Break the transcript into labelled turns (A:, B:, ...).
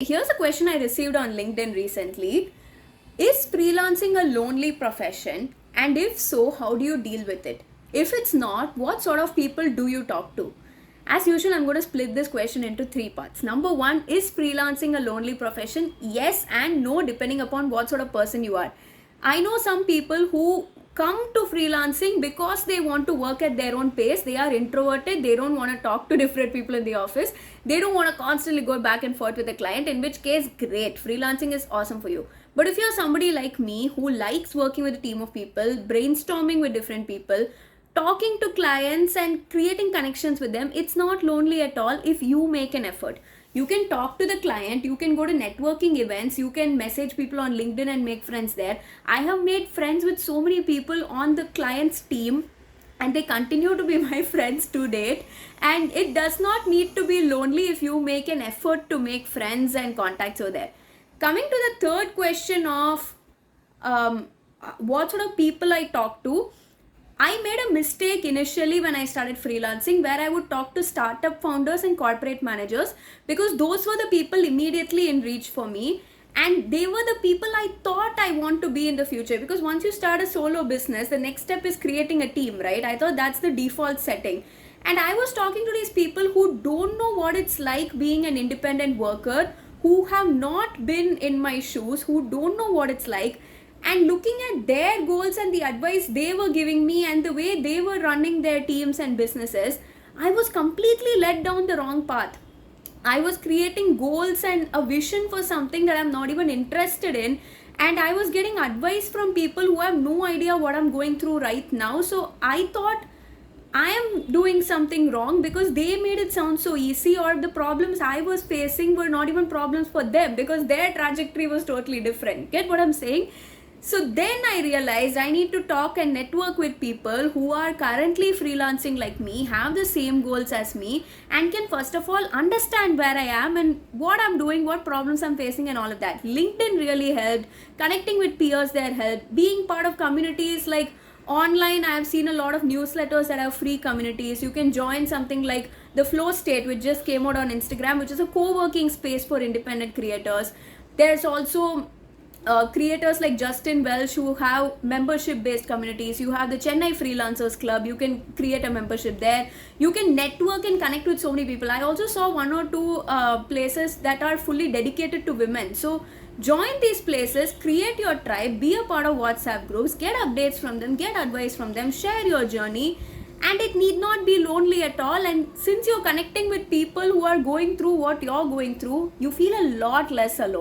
A: Here's a question I received on LinkedIn recently. Is freelancing a lonely profession? And if so, how do you deal with it? If it's not, what sort of people do you talk to? As usual, I'm going to split this question into three parts. Number one, is freelancing a lonely profession? Yes and no, depending upon what sort of person you are. I know some people who come to freelancing because they want to work at their own pace. They are introverted. They don't want to talk to different people in the office. They don't want to constantly go back and forth with the client, in which case, great. Freelancing is awesome for you. But if you're somebody like me who likes working with a team of people, brainstorming with different people, talking to clients and creating connections with them, it's not lonely at all if you make an effort. You can talk to the client, you can go to networking events, you can message people on LinkedIn and make friends there. I have made friends with so many people on the client's team and they continue to be my friends to date. And it does not need to be lonely if you make an effort to make friends and contacts over there. Coming to the third question of what sort of people I talk to, I made a mistake initially when I started freelancing where I would talk to startup founders and corporate managers because those were the people immediately in reach for me, and they were the people I thought I want to be in the future. Because once you start a solo business, the next step is creating a team, right? I thought that's the default setting. And I was talking to these people who don't know what it's like being an independent worker, who have not been in my shoes, who don't know what it's like, and looking at their goals and the advice they were giving me and the way they were running their teams and businesses, I was completely led down the wrong path. I was creating goals and a vision for something that I'm not even interested in, and I was getting advice from people who have no idea what I'm going through right now. So I thought I am doing something wrong because they made it sound so easy, or the problems I was facing were not even problems for them because their trajectory was totally different. Get what I'm saying? So then I realized I need to talk and network with people who are currently freelancing like me, have the same goals as me, and can first of all understand where I am and what I'm doing, what problems I'm facing, and all of that. LinkedIn really helped. Connecting with peers there helped. Being part of communities like online, I have seen a lot of newsletters that have free communities. You can join something like the Flow State, which just came out on Instagram, which is a co-working space for independent creators. There's also creators like Justin Welsh who have membership based communities. You have the Chennai Freelancers Club. You can create a membership there. You can network and connect with so many people. I also saw one or two places that are fully dedicated to women. So join these places, create your tribe, be a part of WhatsApp groups, get updates from them, get advice from them, share your journey, and it need not be lonely at all. And since you're connecting with people who are going through what you're going through, you feel a lot less alone.